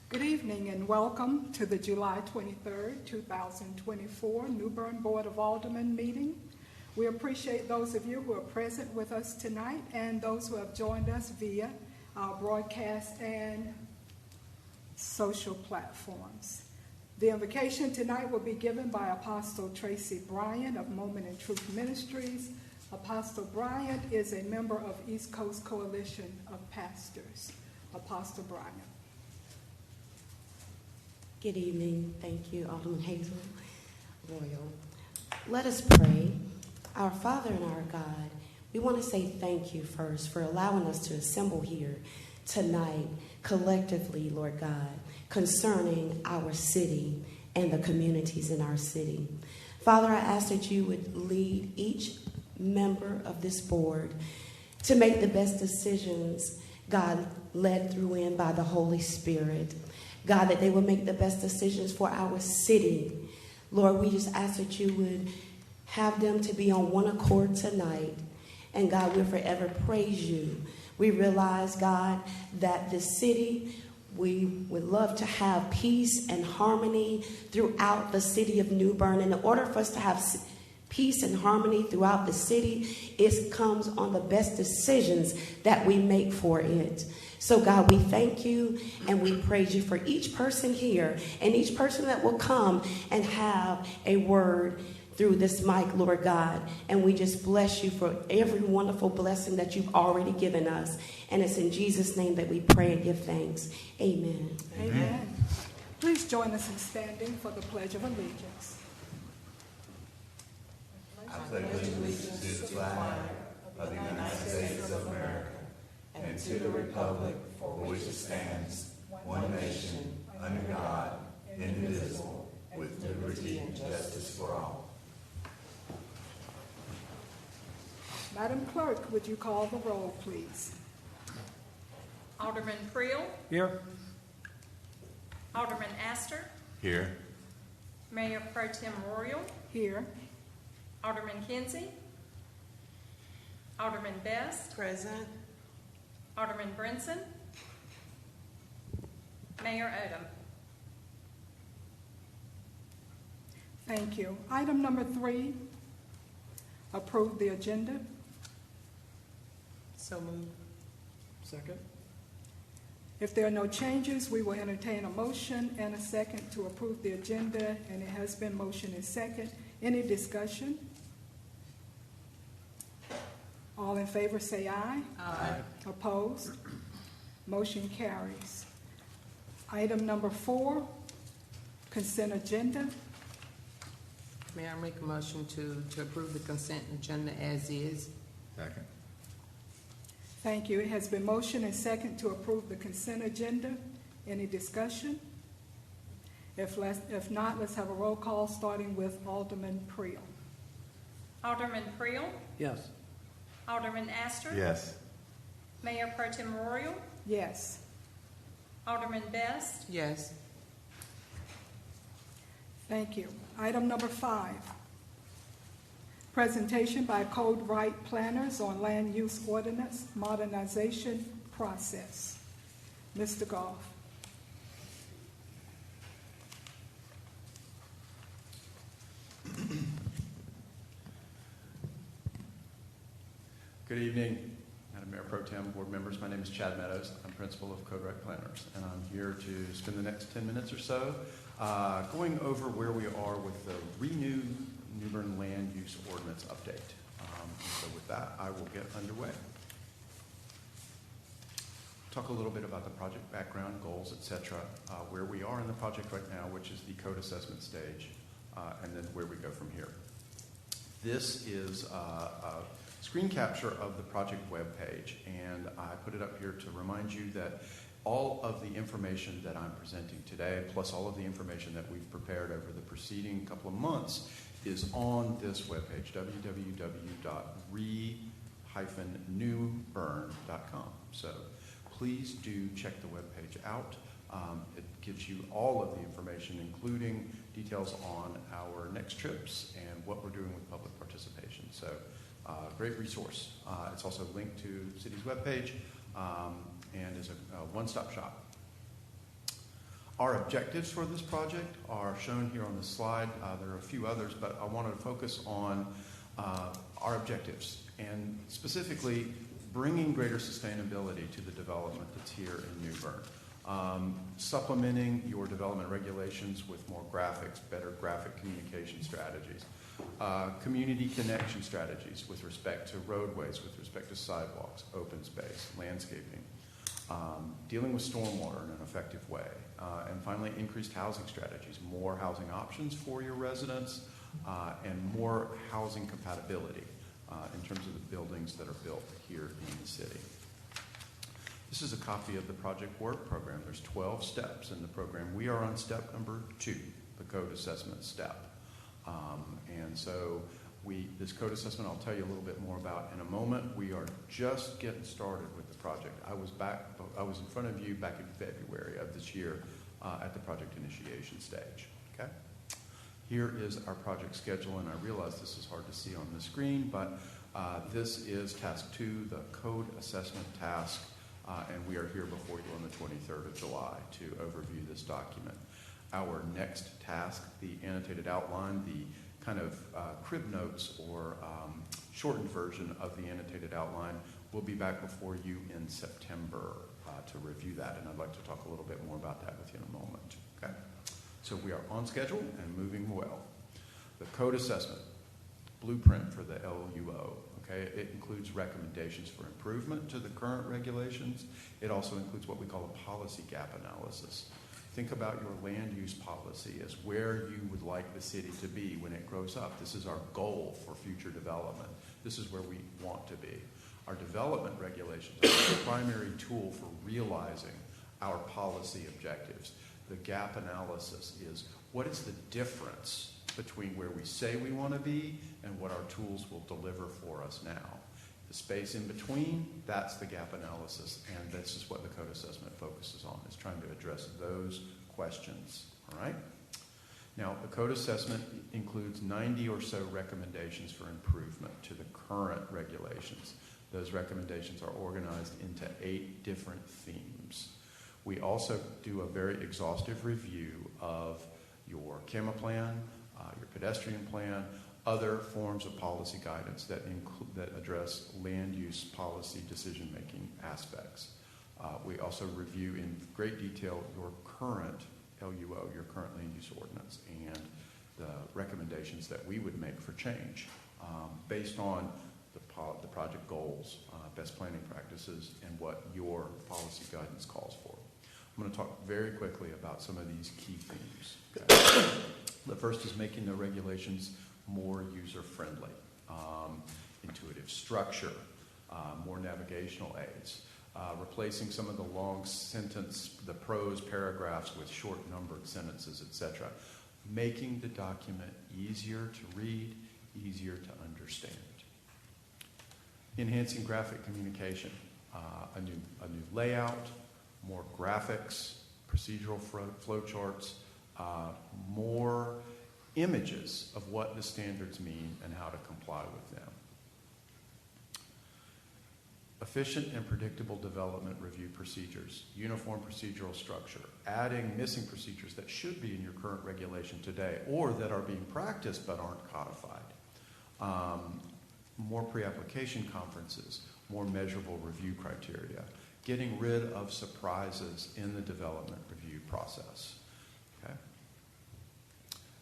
Good evening and welcome to the July 23rd, 2024 New Bern Board of Aldermen meeting. We appreciate those of you who are present with us tonight and those who have joined us via our broadcast and social platforms. The invocation tonight will be given by Apostle Tracy Bryant of Moment in Truth Ministries. Apostle Bryant is a member of East Coast Coalition of Pastors. Apostle Bryant. Good evening. Thank you, Alderman Hazel Royal. Let us pray. Our Father and our God, we want to say thank you first for allowing us to assemble here tonight collectively, Lord God, concerning our city and the communities in our city. Father, I ask that you would lead each member of this board to make the best decisions, God, led through and by the Holy Spirit. God, that they will make the best decisions for our city. Lord, we just ask that you would have them to be on one accord tonight. And God, we'll forever praise you. We realize, God, that the city, we would love to have peace and harmony throughout the city of New Bern. And in order for us to have peace and harmony throughout the city, it comes on the best decisions that we make for it. So, God, we thank you and we praise you for each person here and each person that will come and have a word through this mic, Lord God. And we just bless you for every wonderful blessing that you've already given us. And it's in Jesus' name that we pray and give thanks. Amen. Amen. Please join us in standing for the Pledge of Allegiance. I pledge allegiance to the flag of the United States of America and to the republic for which it stands, one nation, under God, indivisible, with liberty and justice for all. Madam Clerk, would you call the roll, please? Alderman Creel. Here. Alderman Astor. Here. Mayor Pro Tem Royal. Here. Alderman Kinsey. Alderman Best. Present. Alderman Brinson. Mayor Odom. Thank you. Item number 3, approve the agenda. So moved. Second. If there are no changes, we will entertain a motion and a second to approve the agenda, and it has been motion and second. Any discussion? All in favor say aye. Aye. Opposed? Motion carries. Item number 4, consent agenda. May I make a motion to approve the consent agenda as is? Second. Thank you. It has been motion and second to approve the consent agenda. Any discussion? If not, let's have a roll call starting with Alderman Creel. Alderman Creel. Yes. Alderman Astor. Yes. Mayor Pro Tem Royal. Yes. Alderman Best. Yes. Thank you. Item number 5, presentation by CodeWright planners on land use ordinance modernization process. Mr. Goff. Good evening, Madam Mayor Pro Tem, board members. My name is Chad Meadows. I'm principal of CodeWright Planners, and I'm here to spend the next 10 minutes or so going over where we are with the renewed New Bern Land Use Ordinance update. So with that, I will get underway. Talk a little bit about the project background, goals, etc., where we are in the project right now, which is the code assessment stage, and then where we go from here. This is a screen capture of the project webpage, and I put it up here to remind you that all of the information that I'm presenting today, plus all of the information that we've prepared over the preceding couple of months, is on this webpage, www.re-newbern.com. So please do check the webpage out. It gives you all of the information, including details on our next trips and what we're doing with public participation. So great resource. It's also linked to the city's webpage and is a one-stop shop. Our objectives for this project are shown here on the slide. There are a few others, but I want to focus on our objectives and specifically bringing greater sustainability to the development that's here in New Bern. Supplementing your development regulations with more graphics, better graphic communication strategies. Community connection strategies with respect to roadways, with respect to sidewalks, open space, landscaping. Dealing with stormwater in an effective way. And finally, increased housing strategies, more housing options for your residents, and more housing compatibility in terms of the buildings that are built here in the city. This is a copy of the project work program. There's 12 steps in the program. We are on step number 2, the code assessment step. And so this code assessment I'll tell you a little bit more about in a moment. We are just getting started with the project. I was in front of you back in February of this year at the project initiation stage. Okay? Here is our project schedule, and I realize this is hard to see on the screen, but this is task 2, the code assessment task, and we are here before you on the 23rd of July to overview this document. Our next task, the annotated outline, the kind of crib notes or shortened version of the annotated outline, will be back before you in September to review that, and I'd like to talk a little bit more about that with you in a moment. Okay? So we are on schedule and moving well. The code assessment, blueprint for the LUO. Okay? It includes recommendations for improvement to the current regulations. It also includes what we call a policy gap analysis. Think about your land use policy as where you would like the city to be when it grows up. This is our goal for future development. This is where we want to be. Our development regulations are the primary tool for realizing our policy objectives. The gap analysis is what is the difference between where we say we want to be and what our tools will deliver for us now. The space in between, that's the gap analysis, and this is what the code assessment focuses on, is trying to address those questions. All right? Now, the code assessment includes 90 or so recommendations for improvement to the current regulations. Those recommendations are organized into 8 different themes. We also do a very exhaustive review of your CAMA plan, your pedestrian plan, other forms of policy guidance that address land use policy decision-making aspects. We also review in great detail your current LUO, your current land use ordinance, and the recommendations that we would make for change based on the project goals, best planning practices, and what your policy guidance calls for. I'm going to talk very quickly about some of these key themes. Okay? The first is making the regulations more user-friendly, intuitive structure, more navigational aids, replacing some of the long sentence, the prose paragraphs with short numbered sentences, etc. Making the document easier to read, easier to understand. Enhancing graphic communication, a new layout, more graphics, procedural flow charts, more images of what the standards mean and how to comply with them. Efficient and predictable development review procedures, uniform procedural structure, adding missing procedures that should be in your current regulation today or that are being practiced but aren't codified. More pre-application conferences, more measurable review criteria, getting rid of surprises in the development review process. Okay?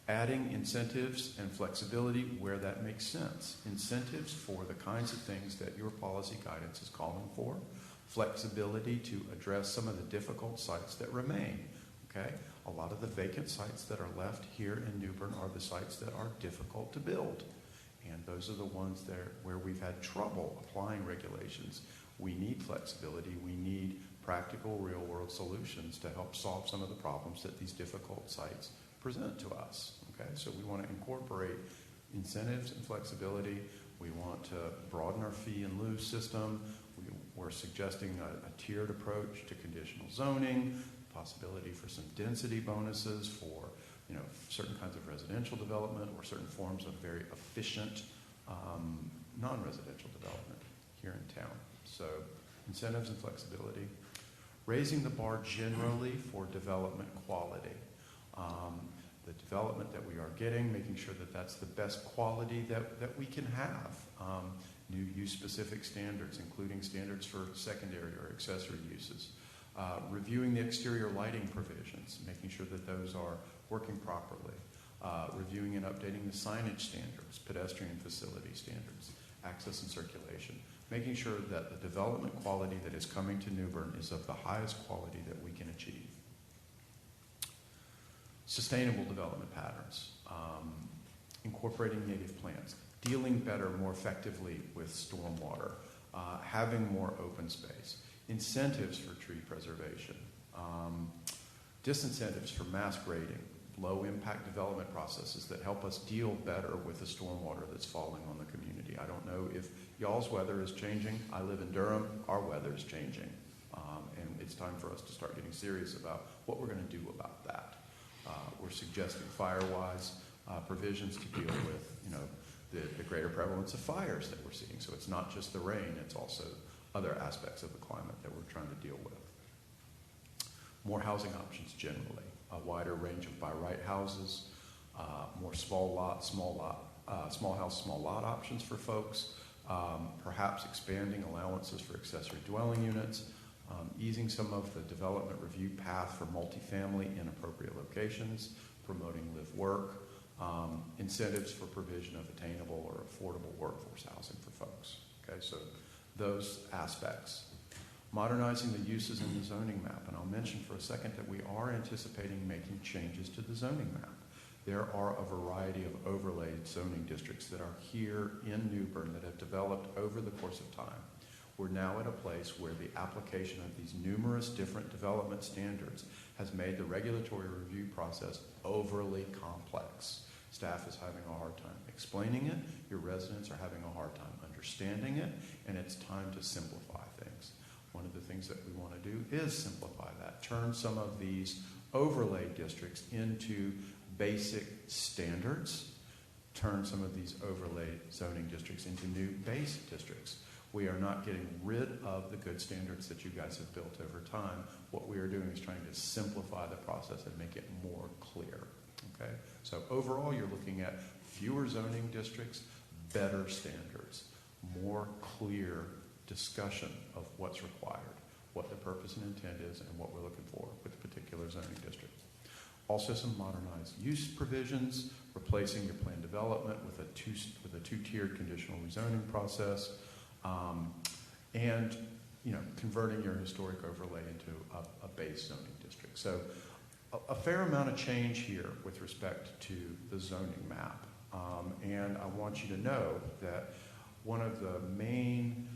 Adding incentives and flexibility where that makes sense. Incentives for the kinds of things that your policy guidance is calling for. Flexibility to address some of the difficult sites that remain. Okay? A lot of the vacant sites that are left here in New Bern are the sites that are difficult to build. And those are the ones there where we've had trouble applying regulations. We need flexibility. We need practical, real-world solutions to help solve some of the problems that these difficult sites present to us. Okay, so we want to incorporate incentives and flexibility. We want to broaden our fee and lieu system. We're suggesting a tiered approach to conditional zoning, possibility for some density bonuses for certain kinds of residential development or certain forms of very efficient non-residential development here in town. So incentives and flexibility. raising the bar generally for development quality. The development that we are getting, making sure that that's the best quality that we can have. New use-specific standards, including standards for secondary or accessory uses. Reviewing the exterior lighting provisions, making sure that those are working properly. Reviewing and updating the signage standards, pedestrian facility standards, access and circulation. Making sure that the development quality that is coming to New Bern is of the highest quality that we can achieve. Sustainable development patterns, incorporating native plants, dealing better, more effectively with stormwater, having more open space, incentives for tree preservation, disincentives for mass grading, low impact development processes that help us deal better with the stormwater that's falling on the community. I don't know if y'all's weather is changing. I live in Durham. Our weather is changing. And it's time for us to start getting serious about what we're going to do about that. We're suggesting fire-wise provisions to deal with, the greater prevalence of fires that we're seeing. So it's not just the rain, it's also other aspects of the climate that we're trying to deal with. More housing options generally, a wider range of by-right houses, more small house, small lot options for folks, perhaps expanding allowances for accessory dwelling units, easing some of the development review path for multifamily in appropriate locations, promoting live-work, incentives for provision of attainable or affordable workforce housing for folks. Okay, so those aspects. Modernizing the uses in the zoning map, and I'll mention for a second that we are anticipating making changes to the zoning map. There are a variety of overlaid zoning districts that are here in New Bern that have developed over the course of time. We're now at a place where the application of these numerous different development standards has made the regulatory review process overly complex. Staff is having a hard time explaining it, your residents are having a hard time understanding it, and it's time to simplify things. One of the things that we want to do is simplify that, turn some of these overlay districts into basic standards, turn some of these overlay zoning districts into new base districts. We are not getting rid of the good standards that you guys have built over time. What we are doing is trying to simplify the process and make it more clear. Okay? So overall, you're looking at fewer zoning districts, better standards, more clear discussion of what's required, what the purpose and intent is, and what we're looking for with a particular zoning district. Also some modernized use provisions, replacing your planned development with a two-tiered conditional rezoning process, and converting your historic overlay into a base zoning district. So a fair amount of change here with respect to the zoning map. And I want you to know that one of the main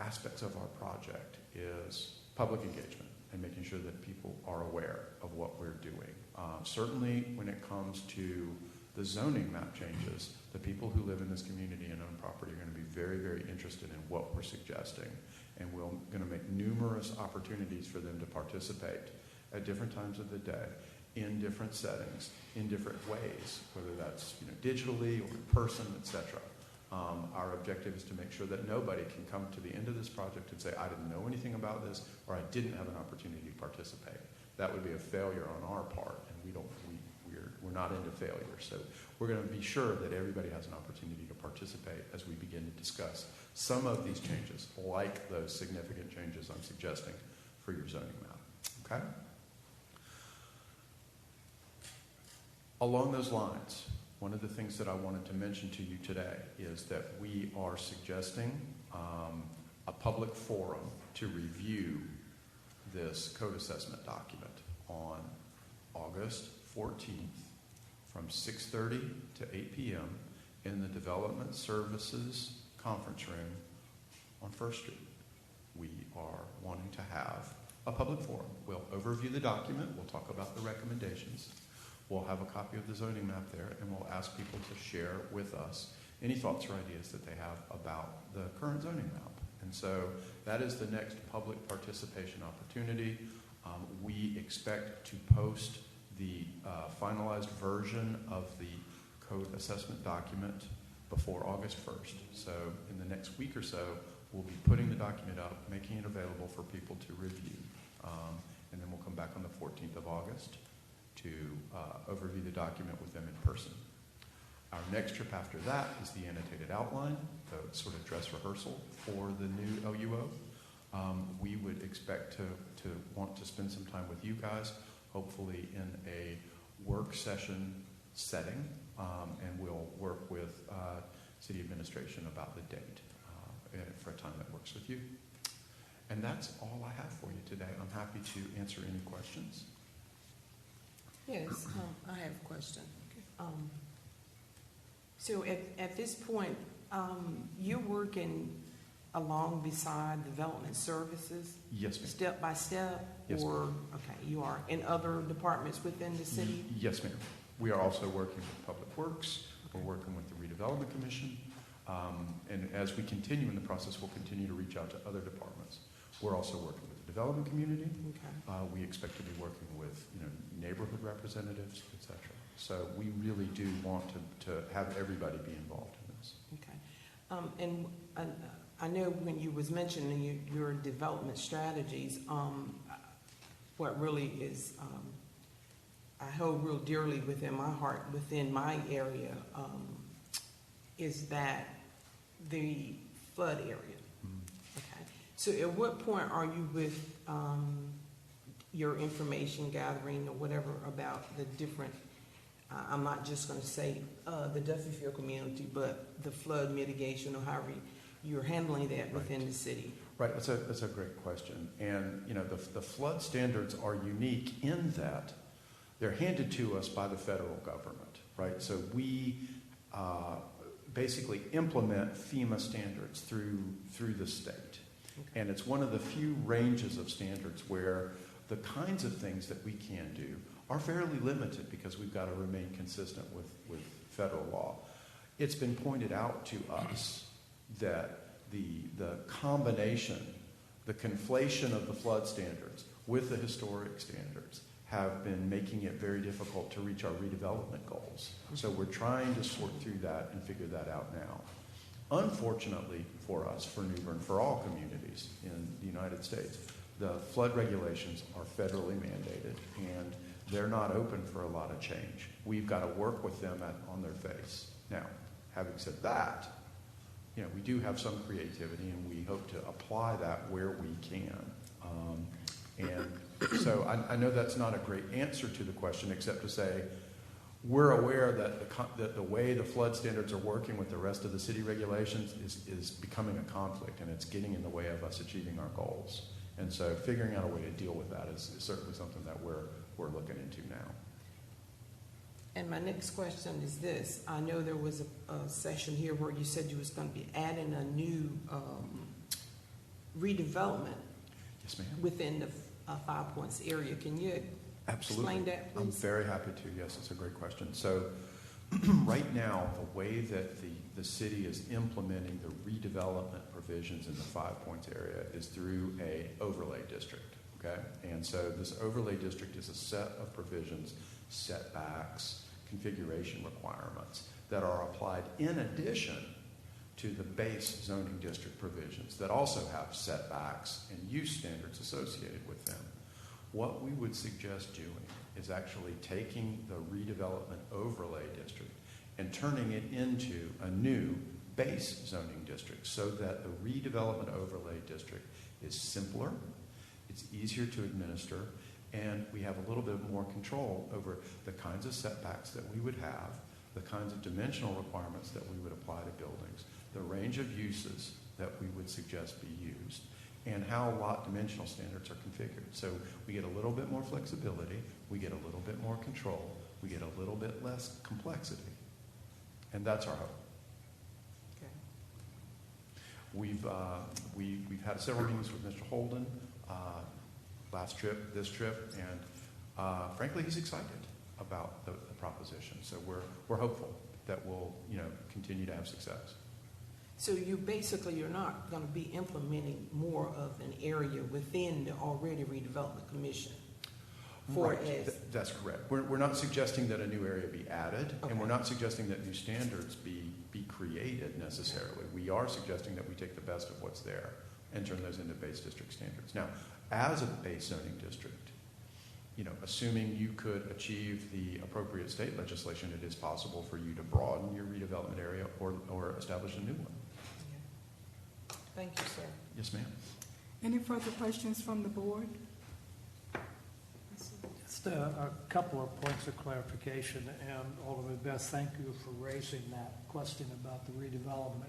aspects of our project is public engagement and making sure that people are aware of what we're doing. Certainly when it comes to the zoning map changes, the people who live in this community and own property are going to be very, very interested in what we're suggesting. And we're going to make numerous opportunities for them to participate at different times of the day, in different settings, in different ways, whether that's digitally or in person, etc. Our objective is to make sure that nobody can come to the end of this project and say, I didn't know anything about this, or I didn't have an opportunity to participate. That would be a failure on our part, and we're not into failure. So we're going to be sure that everybody has an opportunity to participate as we begin to discuss some of these changes, like those significant changes I'm suggesting for your zoning map. Okay? Along those lines, one of the things that I wanted to mention to you today is that we are suggesting a public forum to review this code assessment document on August 14th from 6:30 to 8 p.m. in the Development Services Conference Room on 1st Street. We are wanting to have a public forum. We'll overview the document. We'll talk about the recommendations. We'll have a copy of the zoning map there, and we'll ask people to share with us any thoughts or ideas that they have about the current zoning map. And so that is the next public participation opportunity. We expect to post the finalized version of the code assessment document before August 1st. So in the next week or so, we'll be putting the document up, making it available for people to review. And then we'll come back on the 14th of August to overview the document with them in person. Our next trip after that is the annotated outline, the sort of dress rehearsal for the new OUO. We would expect to want to spend some time with you guys, hopefully in a work session setting, and we'll work with city administration about the date for a time that works with you. And that's all I have for you today. I'm happy to answer any questions. Yes, I have a question. So at this point, you're working along beside development services? Yes, ma'am. Step by step? Yes, Or, okay, you are in other departments within the city? Yes, ma'am. We are also working with Public Works. We're working with the Redevelopment Commission. And as we continue in the process, we'll continue to reach out to other departments. We're also working with the development community. Okay. We expect to be working with neighborhood representatives, et cetera. So we really do want to have everybody be involved in this. Okay. And I know when you was mentioning your development strategies, what really is, I hold real dearly within my heart, within my area, is that the flood area. Okay. So at what point are you with your information gathering or whatever about the different, I'm not just going to say the Duffyfield community, but the flood mitigation or however you're handling that within the city? Right, that's a great question. And the flood standards are unique in that they're handed to us by the federal government, right? So we basically implement FEMA standards through the state. Okay. And it's one of the few ranges of standards where the kinds of things that we can do are fairly limited because we've got to remain consistent with federal law. It's been pointed out to us that the combination, the conflation of the flood standards with the historic standards have been making it very difficult to reach our redevelopment goals. So we're trying to sort through that and figure that out now. Unfortunately for us, for New Bern, for all communities in the United States, the flood regulations are federally mandated and they're not open for a lot of change. We've got to work with them on their face. Now, having said that, we do have some creativity and we hope to apply that where we can. And so I know that's not a great answer to the question except to say we're aware that the way the flood standards are working with the rest of the city regulations is becoming a conflict and it's getting in the way of us achieving our goals. And so figuring out a way to deal with that is certainly something that we're looking into now. And my next question is this. I know there was a session here where you said you was going to be adding a new redevelopment within the 5 Points area. Can you explain that, please? I'm very happy to. Yes, it's a great question. So right now, the way that the city is implementing the redevelopment provisions in the 5 Points area is through a overlay district. Okay? And so this overlay district is a set of provisions, setbacks, configuration requirements that are applied in addition to the base zoning district provisions that also have setbacks and use standards associated with them. What we would suggest doing is actually taking the redevelopment overlay district and turning it into a new base zoning district so that the redevelopment overlay district is simpler, it's easier to administer, and we have a little bit more control over the kinds of setbacks that we would have, the kinds of dimensional requirements that we would apply to buildings, the range of uses that we would suggest be used, and how lot dimensional standards are configured. So we get a little bit more flexibility, we get a little bit more control, we get a little bit less complexity. And that's our hope. Okay. We've had several meetings with Mr. Holden, last trip, this trip, and frankly, he's excited about the proposition. So we're hopeful that we'll continue to have success. So you're not going to be implementing more of an area within the already redevelopment commission. That's correct. We're not suggesting that a new area be added, and we're not suggesting that new standards be created necessarily. We are suggesting that we take the best of what's there and turn those into base district standards. Now, as a base zoning district, assuming you could achieve the appropriate state legislation, it is possible for you to broaden your redevelopment area or establish a new one. Thank you, sir. Yes, ma'am. Any further questions from the board? Just a couple of points of clarification, and Alderman Best, thank you for raising that question about the redevelopment.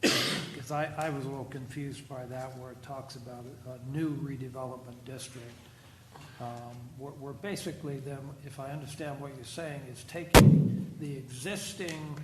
Because I was a little confused by that, where it talks about a new redevelopment district. We're basically then, if I understand what you're saying, is taking the existing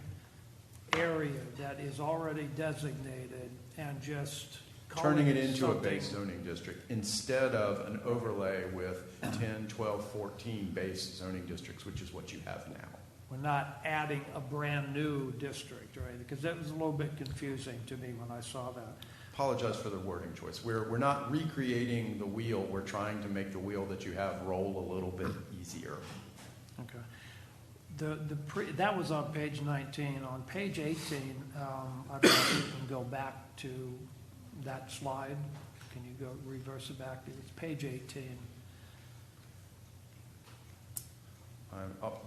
area that is already designated and just Turning it into a something- base zoning district instead of an overlay with 10, 12, 14 base zoning districts, which is what you have now. We're not adding a brand-new district, right? Because that was a little bit confusing to me when I saw that. Apologize for the wording choice. We're not recreating the wheel. We're trying to make the wheel that you have roll a little bit easier. Okay. That was on page 19. On page 18, I don't know if you can go back to that slide. Can you go reverse it back? It's page 18.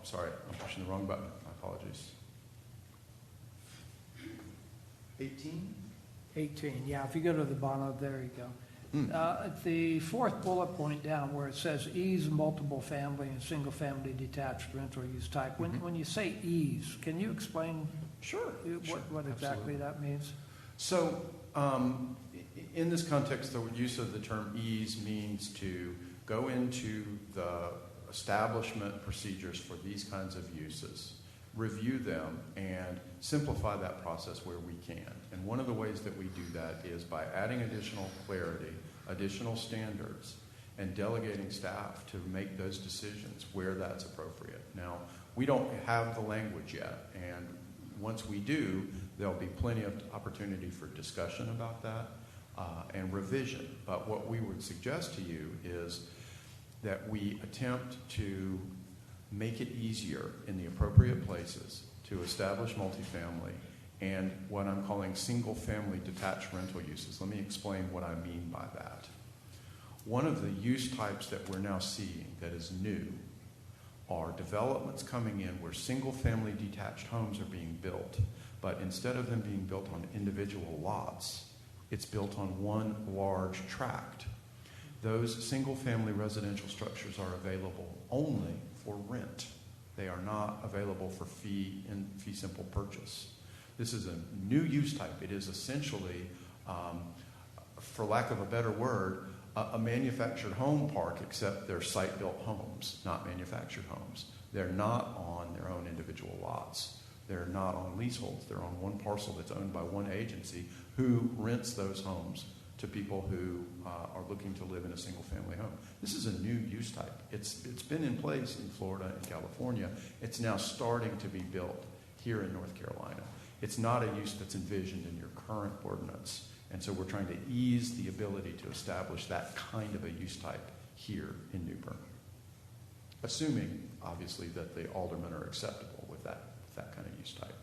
Sorry, I'm pushing the wrong button. My apologies. 18? 18, yeah. If you go to the bottom, there you go. The fourth bullet point down where it says ease multiple family and single family detached rental use type. When you say ease, can you explain what exactly that means? So in this context, the use of the term ease means to go into the establishment procedures for these kinds of uses, review them, and simplify that process where we can. And one of the ways that we do that is by adding additional clarity, additional standards, and delegating staff to make those decisions where that's appropriate. Now, we don't have the language yet, and once we do, there'll be plenty of opportunity for discussion about that and revision. But what we would suggest to you is that we attempt to make it easier in the appropriate places to establish multifamily and what I'm calling single-family detached rental uses. Let me explain what I mean by that. One of the use types that we're now seeing that is new are developments coming in where single-family detached homes are being built, but instead of them being built on individual lots, it's built on one large tract. Those single-family residential structures are available only for rent. They are not available for fee simple purchase. This is a new use type. It is essentially, for lack of a better word, a manufactured home park, except they're site-built homes, not manufactured homes. They're not on their own individual lots. They're not on leaseholds. They're on one parcel that's owned by one agency who rents those homes to people who are looking to live in a single-family home. This is a new use type. It's been in place in Florida and California. It's now starting to be built here in North Carolina. It's not a use that's envisioned in your current ordinance, and so we're trying to ease the ability to establish that kind of a use type here in New Bern, assuming, obviously, that the aldermen are acceptable with that kind of use type.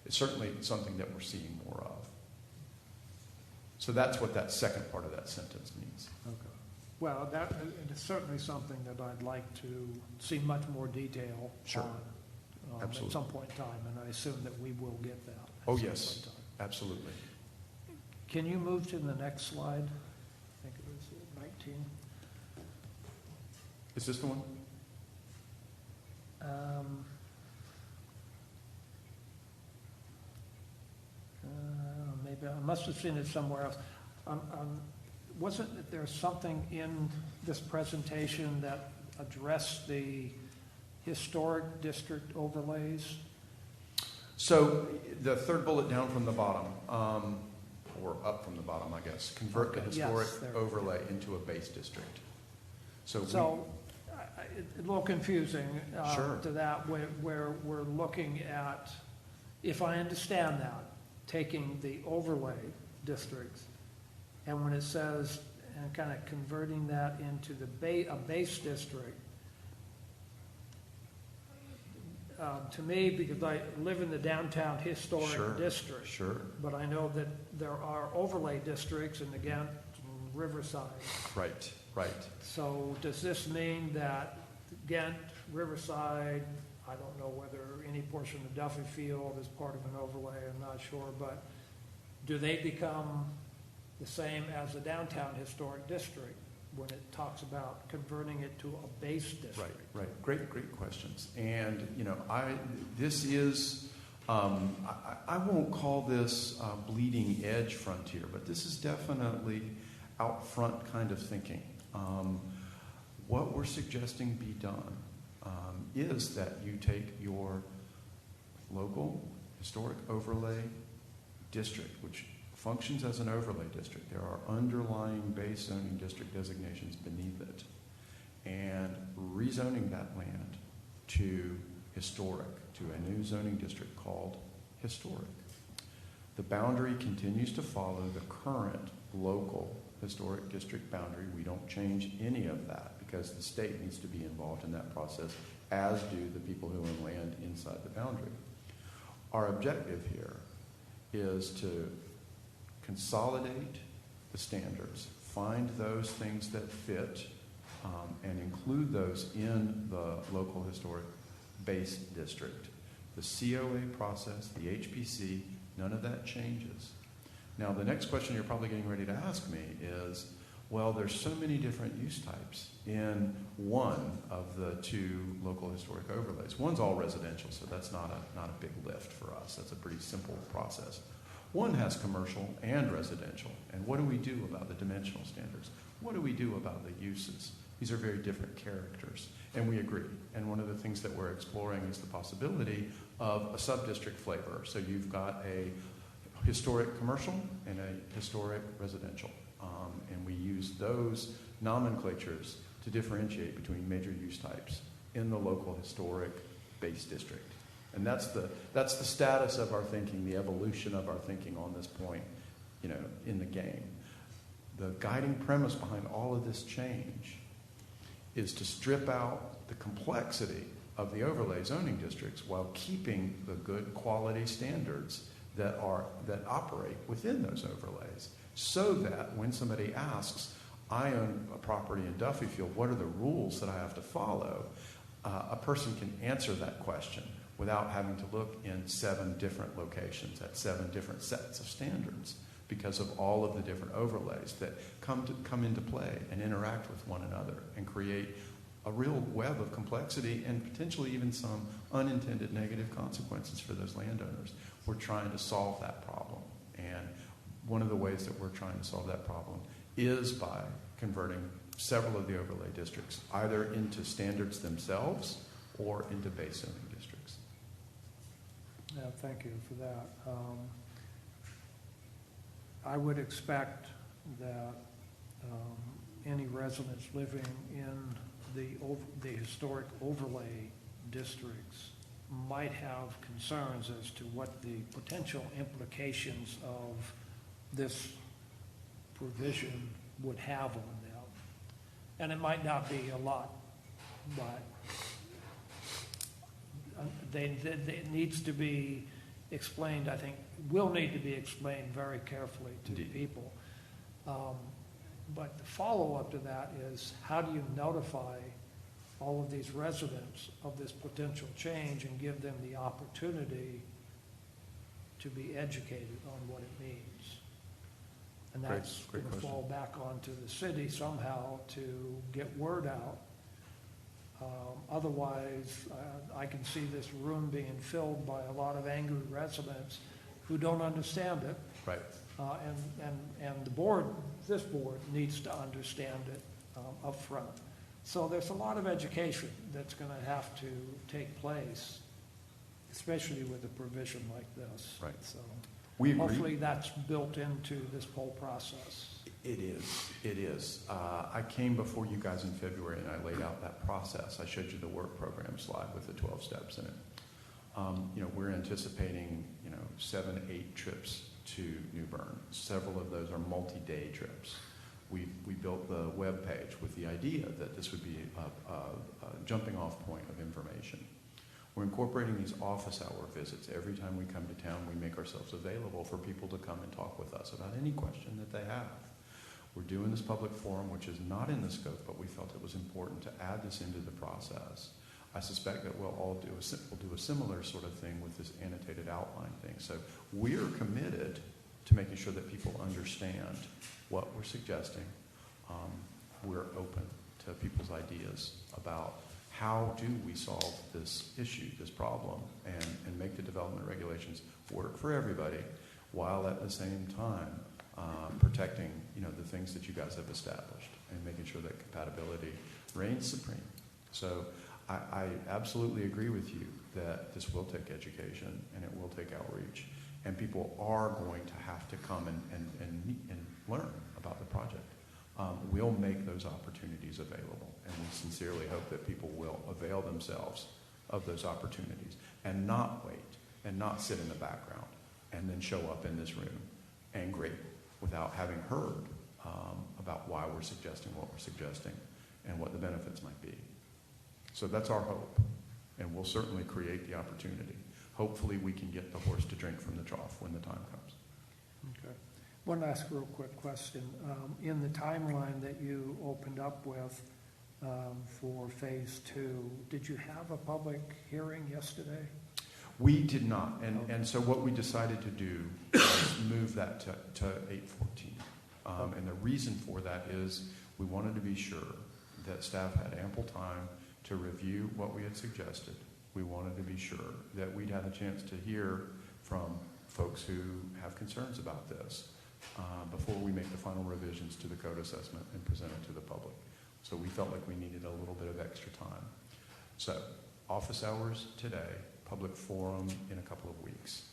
It's certainly something that we're seeing more of. So that's what that second part of that sentence means. Okay. Well, that is certainly something that I'd like to see much more detail Sure. on at Absolutely. some point in time, and I assume that we will get that. at Oh, some yes. point in time. Absolutely. Can you move to the next slide? I think it was 19. Is this the one? Maybe I must have seen it somewhere else. Wasn't there something in this presentation that addressed the historic district overlays? So the third bullet down from the bottom, or up from the bottom, I guess, convert the Okay, historic yes, there. overlay into a base district. So A little confusing Sure. to that, where we're looking at, if I understand that, taking the overlay districts, and when it says, and kind of converting that into a base district, to me, because I live in the downtown historic Sure, district, sure. but I know that there are overlay districts in the Ghent and Riverside. Right, right. So does this mean that Ghent, Riverside, I don't know whether any portion of Duffy Field is part of an overlay, I'm not sure, but do they become the same as the downtown historic district when it talks about converting it to a base district? Right. Great questions. And, this is, I won't call this bleeding edge frontier, but this is definitely out front kind of thinking. What we're suggesting be done is that you take your local historic overlay district, which functions as an overlay district. There are underlying base zoning district designations beneath it, and rezoning that land to historic, to a new zoning district called historic. The boundary continues to follow the current local historic district boundary. We don't change any of that because the state needs to be involved in that process, as do the people who own land inside the boundary. Our objective here is to consolidate the standards, find those things that fit, and include those in the local historic base district. The COA process, the HPC, none of that changes. Now, the next question you're probably getting ready to ask me is, well, there's so many different use types in one of the two local historic overlays. One's all residential, so that's not a big lift for us. That's a pretty simple process. One has commercial and residential. And what do we do about the dimensional standards? What do we do about the uses? These are very different characters, and we agree. And one of the things that we're exploring is the possibility of a sub-district flavor. So you've got a historic commercial and a historic residential. And we use those nomenclatures to differentiate between major use types in the local historic base district. And that's the status of our thinking, the evolution of our thinking on this point, in the game. The guiding premise behind all of this change is to strip out the complexity of the overlay zoning districts while keeping the good quality standards that operate within those overlays, so that when somebody asks, I own a property in Duffy Field, what are the rules that I have to follow? A person can answer that question without having to look in 7 different locations at 7 different sets of standards, because of all of the different overlays that come into play and interact with one another and create a real web of complexity and potentially even some unintended negative consequences for those landowners. We're trying to solve that problem. And one of the ways that we're trying to solve that problem is by converting several of the overlay districts either into standards themselves or into base zoning districts. Yeah, thank you for that. I would expect that any residents living in the historic overlay districts might have concerns as to what the potential implications of this provision would have on them. And it might not be a lot, but it needs to be explained, I think, will need to be explained very carefully to people. But the follow-up to that is, how do you notify all of these residents of this potential change and give them the opportunity to be educated on what it means? And that's Great going to question. fall back onto the city somehow to get word out. Otherwise, I can see this room being filled by a lot of angry residents who don't understand it. Right. And the board, this board, needs to understand it up front. So there's a lot of education that's going to have to take place, especially with a provision like this. Right. So We agree. hopefully that's built into this whole process. It is. I came before you guys in February and I laid out that process. I showed you the work program slide with the 12 steps in it. We're anticipating, 7, 8 trips to New Bern. Several of those are multi-day trips. We built the web page with the idea that this would be a jumping off point of information. We're incorporating these office hour visits. Every time we come to town, we make ourselves available for people to come and talk with us about any question that they have. We're doing this public forum, which is not in the scope, but we felt it was important to add this into the process. I suspect that we'll do a similar sort of thing with this annotated outline thing. So we're committed to making sure that people understand what we're suggesting. We're open to people's ideas about how do we solve this issue, this problem, and make the development regulations work for everybody, while at the same time protecting, the things that you guys have established and making sure that compatibility reigns supreme. So I absolutely agree with you that this will take education and it will take outreach, and people are going to have to come and learn about the project. We'll make those opportunities available, and we sincerely hope that people will avail themselves of those opportunities and not wait and not sit in the background and then show up in this room angry without having heard about why we're suggesting what we're suggesting and what the benefits might be. So that's our hope, and we'll certainly create the opportunity. Hopefully we can get the horse to drink from the trough when the time comes. Okay. One last real quick question. In the timeline that you opened up with for phase 2, did you have a public hearing yesterday? We did not, and so what we decided to do was move that to 8/14. And the reason for that is we wanted to be sure that staff had ample time to review what we had suggested. We wanted to be sure that we'd had a chance to hear from folks who have concerns about this before we make the final revisions to the code assessment and present it to the public. So we felt like we needed a little bit of extra time. So office hours today, public forum in a couple of weeks.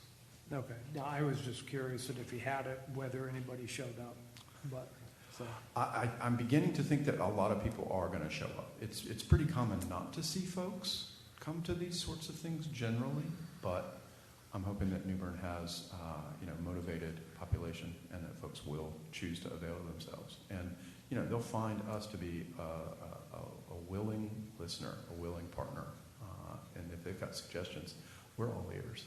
Okay. Now, I was just curious that if you had it, whether anybody showed up. But so. I'm beginning to think that a lot of people are going to show up. It's pretty common not to see folks come to these sorts of things generally, but I'm hoping that New Bern has motivated population and that folks will choose to avail themselves. And they'll find us to be a willing listener, a willing partner. And if they've got suggestions, we're all ears.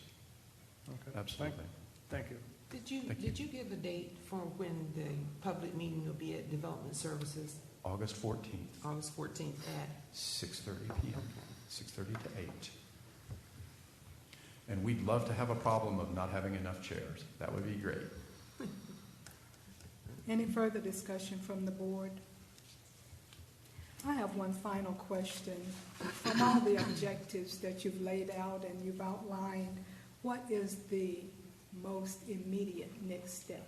Okay. Absolutely. Thank you. Did you give a date for when the public meeting will be at Development Services? August 14th. August 14th at 6:30 p.m. 6:30 to 8. And we'd love to have a problem of not having enough chairs. That would be great. Any further discussion from the board? I have one final question. From all the objectives that you've laid out and you've outlined, what is the most immediate next step?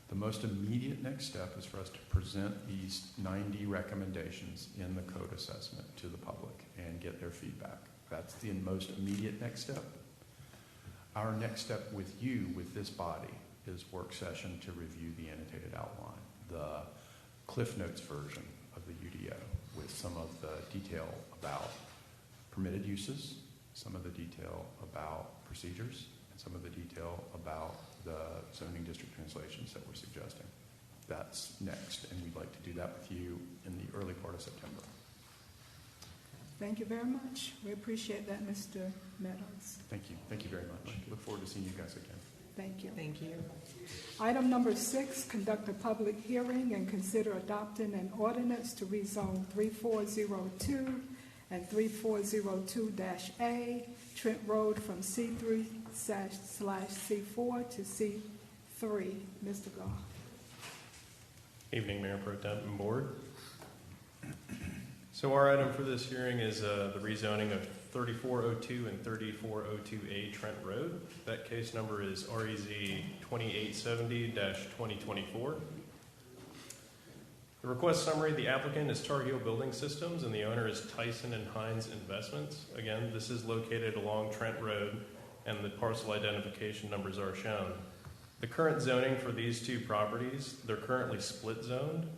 The most immediate next step is for us to present these 90 recommendations in the code assessment to the public and get their feedback. That's the most immediate next step. Our next step with you, with this body, is work session to review the annotated outline, the Cliff Notes version of the UDO, with some of the detail about permitted uses, some of the detail about procedures, and some of the detail about the zoning district translations that we're suggesting. That's next, and we'd like to do that with you in the early part of September. Thank you very much. We appreciate that, Mr. Meadows. Thank you. Thank you very much. Look forward to seeing you guys again. Thank you. Thank you. Item number 6, conduct a public hearing and consider adopting an ordinance to rezone 3402 and 3402-A Trent Road from C3/C4 to C3. Mr. Goff. Evening, Mayor Pro Tem and Board. So our item for this hearing is the rezoning of 3402 and 3402A Trent Road. That case number is REZ 2870-2024. The request summary: the applicant is Tar Heel Building Systems and the owner is Tyson and Hines Investments. Again, this is located along Trent Road and the parcel identification numbers are shown. The current zoning for these two properties, they're currently split zoned.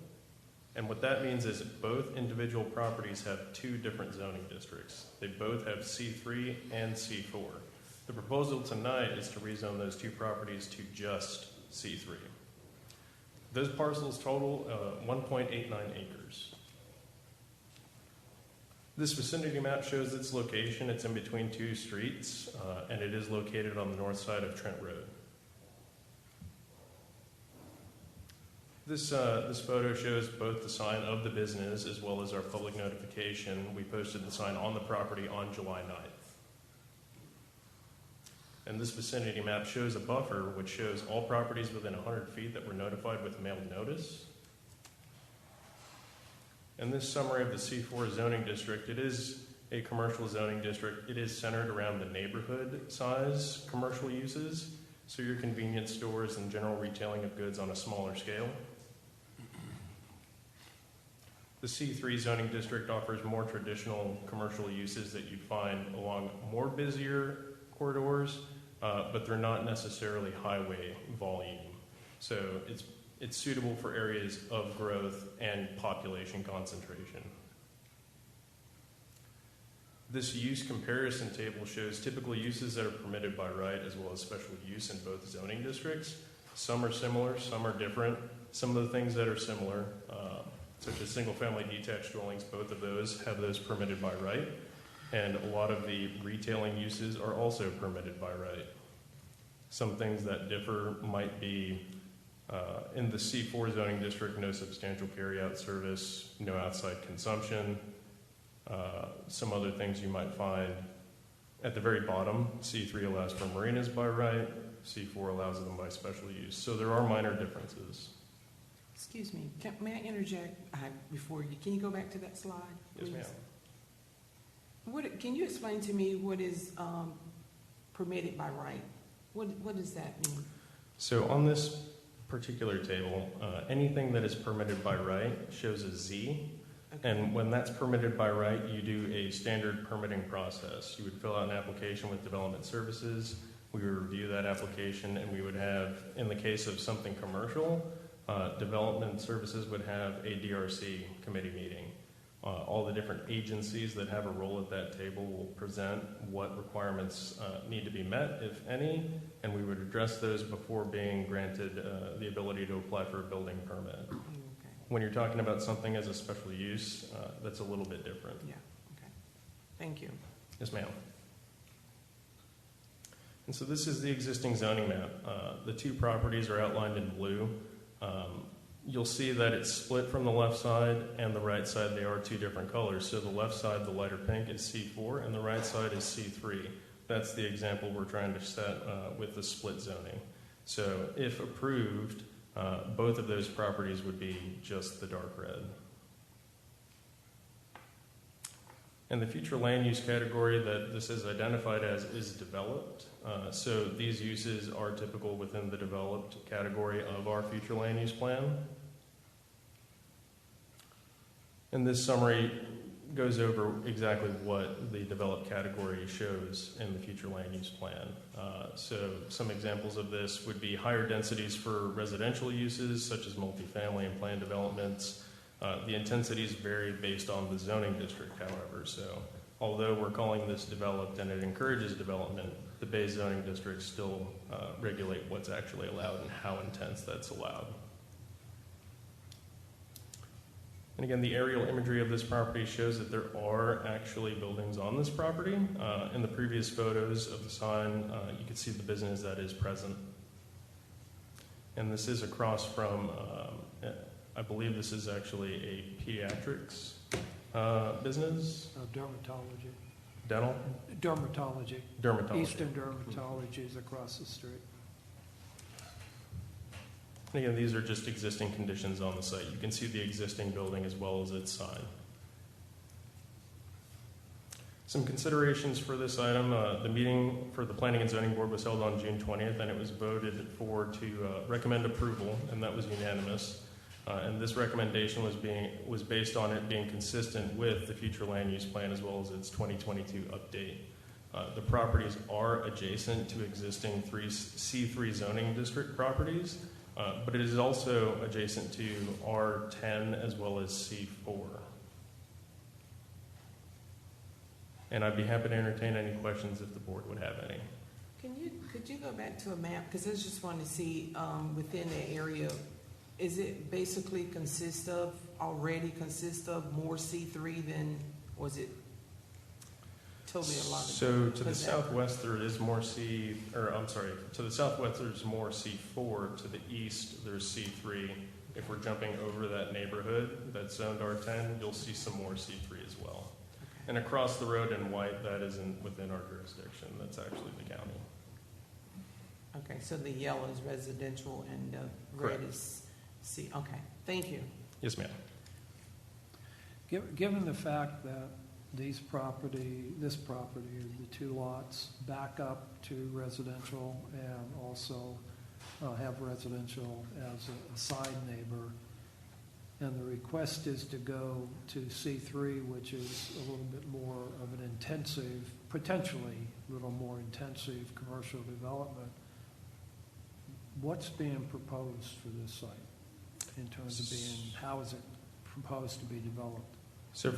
And what that means is that both individual properties have two different zoning districts. They both have C3 and C4. The proposal tonight is to rezone those two properties to just C3. Those parcels total 1.89 acres. This vicinity map shows its location. It's in between two streets, and it is located on the north side of Trent Road. This photo shows both the sign of the business as well as our public notification. We posted the sign on the property on July 9th. And this vicinity map shows a buffer which shows all properties within 100 feet that were notified with mailed notice. And this summary of the C4 zoning district, it is a commercial zoning district. It is centered around the neighborhood size commercial uses, so your convenience stores and general retailing of goods on a smaller scale. The C3 zoning district offers more traditional commercial uses that you find along more busier corridors, but they're not necessarily highway volume. So it's suitable for areas of growth and population concentration. This use comparison table shows typical uses that are permitted by right as well as special use in both zoning districts. Some are similar, some are different. Some of the things that are similar, such as single-family detached dwellings, both of those have those permitted by right. And a lot of the retailing uses are also permitted by right. Some things that differ might be in the C4 zoning district, no substantial carry-out service, no outside consumption. Some other things you might find at the very bottom, C3 allows for marinas by right, C4 allows them by special use. So there are minor differences. Excuse me, may I interject before you? Can you go back to that slide, please? Yes, ma'am. Can you explain to me what is permitted by right? What does that mean? So on this particular table, anything that is permitted by right shows a Z. Okay. And when that's permitted by right, you do a standard permitting process. You would fill out an application with development services. We would review that application, and we would have, in the case of something commercial, development services would have a DRC committee meeting. All the different agencies that have a role at that table will present what requirements need to be met, if any, and we would address those before being granted the ability to apply for a building permit. Okay. When you're talking about something as a special use, that's a little bit different. Yeah, okay. Thank you. Yes, ma'am. And so this is the existing zoning map. The two properties are outlined in blue. You'll see that it's split from the left side and the right side. They are two different colors. So the left side, the lighter pink, is C4, and the right side is C3. That's the example we're trying to set with the split zoning. So if approved, both of those properties would be just the dark red. And the future land use category that this is identified as is developed. So these uses are typical within the developed category of our future land use plan. And this summary goes over exactly what the developed category shows in the future land use plan. So some examples of this would be higher densities for residential uses such as multifamily and planned developments. The intensities vary based on the zoning district, however. So although we're calling this developed and it encourages development, the Bay zoning districts still regulate what's actually allowed and how intense that's allowed. And again, the aerial imagery of this property shows that there are actually buildings on this property. In the previous photos of the sign, you can see the business that is present. And this is across from, I believe this is actually a pediatrics business. Dermatology. Dental? Dermatology. Dermatology. Eastern Dermatology is across the street. And again, these are just existing conditions on the site. You can see the existing building as well as its sign. Some considerations for this item. The meeting for the Planning and Zoning Board was held on June 20th, and it was voted for to recommend approval, and that was unanimous. And this recommendation was based on it being consistent with the future land use plan as well as its 2022 update. The properties are adjacent to existing C3 zoning district properties, but it is also adjacent to R10 as well as C4. And I'd be happy to entertain any questions if the board would have any. Could you go back to a map? Because I just want to see within the area, is it basically already consist of more C3 than Or is it totally allotted? So to the Because that- southwest, there is more to the southwest, there's more C4. To the east, there's C3. If we're jumping over that neighborhood that's zoned R10, you'll see some more C3 as well. And across the road in white, that isn't within our jurisdiction. That's actually the county. Okay, so the yellow is residential and the red Correct. is C. Okay, thank you. Yes, ma'am. Given the fact that this property, the two lots back up to residential and also have residential as a side neighbor, and the request is to go to C3, which is a little bit more of an intensive, potentially a little more intensive commercial development, what's being proposed for this site in terms of how is it proposed to be developed? So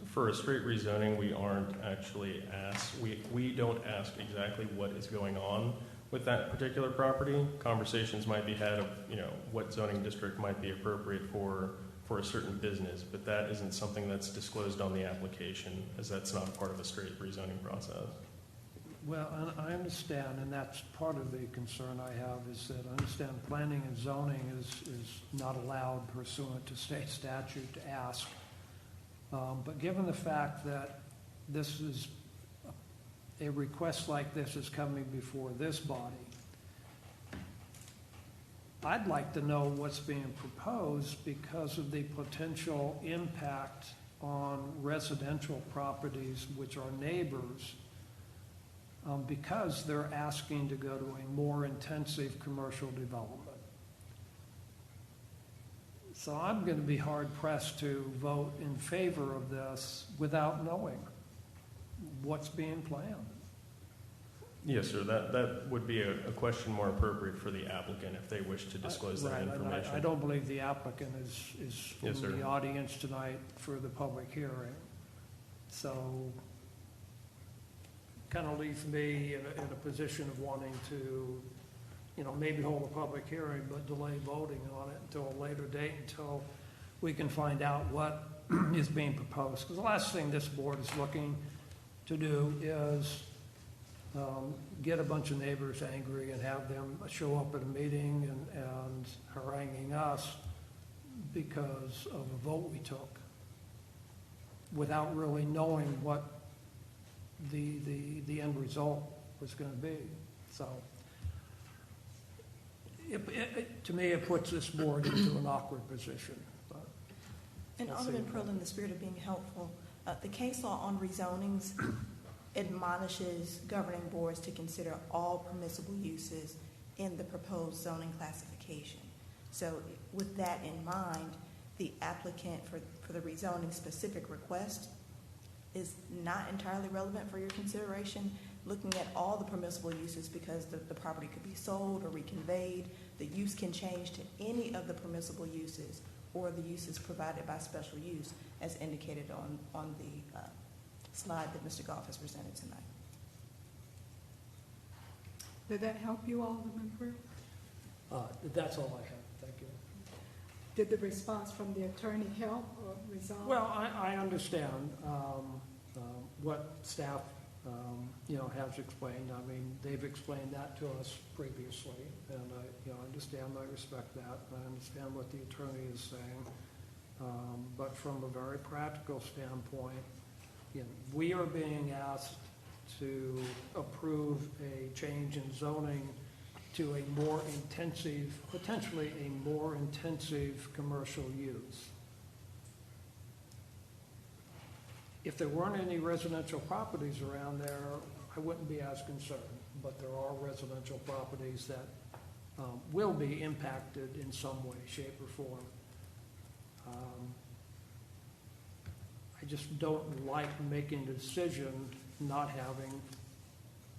for a straight rezoning, we aren't actually asked, we don't ask exactly what is going on with that particular property. Conversations might be had of, what zoning district might be appropriate for a certain business, but that isn't something that's disclosed on the application, as that's not part of a straight rezoning process. Well, I understand, and that's part of the concern I have, is that I understand planning and zoning is not allowed pursuant to state statute to ask. But given the fact that this is, a request like this is coming before this body, I'd like to know what's being proposed because of the potential impact on residential properties which are neighbors, because they're asking to go to a more intensive commercial development. So I'm going to be hard-pressed to vote in favor of this without knowing what's being planned. Yes, sir. That would be a question more appropriate for the applicant if they wish to disclose that Right, and information. I don't believe the applicant is Yes, sir. in the audience tonight for the public hearing. So kind of leaves me in a position of wanting to, maybe hold a public hearing, but delay voting on it until a later date, until we can find out what is being proposed. Because the last thing this board is looking to do is get a bunch of neighbors angry and have them show up at a meeting and haranguing us because of a vote we took without really knowing what the end result was going to be. So to me, it puts this board into an awkward position. But And we'll Alderman see. Pearl, in the spirit of being helpful, the case law on rezonings admonishes governing boards to consider all permissible uses in the proposed zoning classification. So with that in mind, the applicant for the rezoning specific request is not entirely relevant for your consideration, looking at all the permissible uses because the property could be sold or reconveyed. The use can change to any of the permissible uses or the uses provided by special use as indicated on the slide that Mr. Goff has presented tonight. Did that help you, Alderman Pearl? That's all I have. Thank you. Did the response from the attorney help or resolve? Well, I understand what staff, has explained. I mean, they've explained that to us previously, and I understand, I respect that, and I understand what the attorney is saying. But from a very practical standpoint, we are being asked to approve a change in zoning to a more intensive, potentially a more intensive commercial use. If there weren't any residential properties around there, I wouldn't be as concerned, but there are residential properties that will be impacted in some way, shape, or form. I just don't like making a decision not having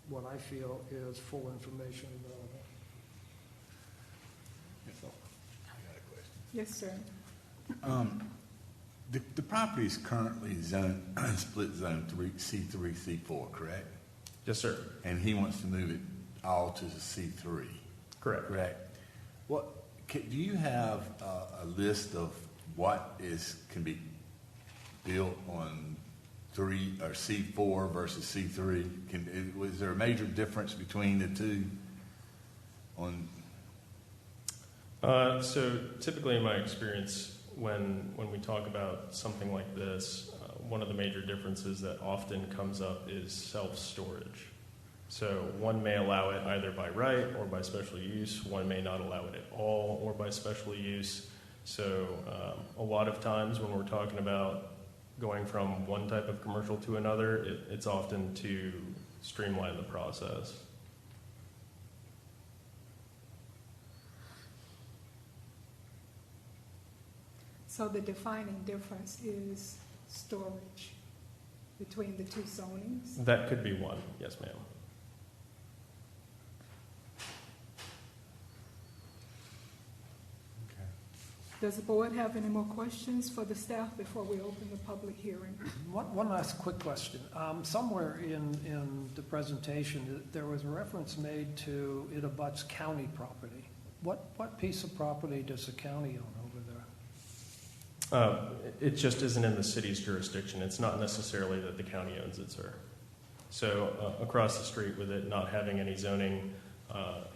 what I feel is full information available. So. I got a question. Yes, sir. The property is currently zoned, split zone C3, C4, correct? Yes, sir. And he wants to move it all to the C3. Correct. Correct. Do you have a list of what can be built on 3 or C4 versus C3? Was there a major difference between the two? So typically in my experience, when we talk about something like this, one of the major differences that often comes up is self-storage. So one may allow it either by right or by special use. One may not allow it at all or by special use. So a lot of times when we're talking about going from one type of commercial to another, it's often to streamline the process. So the defining difference is storage between the two zonings? That could be one, yes, ma'am. Does the board have any more questions for the staff before we open the public hearing? One last quick question. Somewhere in the presentation, there was a reference made to it abuts county property. What piece of property does the county own over there? It just isn't in the city's jurisdiction. It's not necessarily that the county owns it, sir. So across the street, with it not having any zoning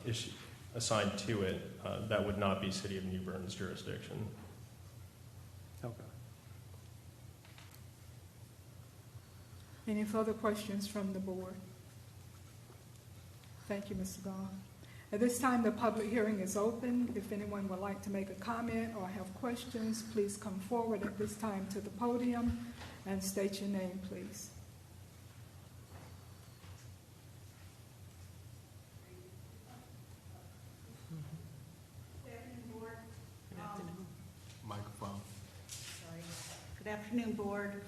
issue assigned to it, that would not be City of New Bern's jurisdiction. Okay. Any further questions from the board? Thank you, Mr. Gahn. At this time, the public hearing is open. If anyone would like to make a comment or have questions, please come forward at this time to the podium and state your name, please. Microphone. Sorry. Good afternoon, Board.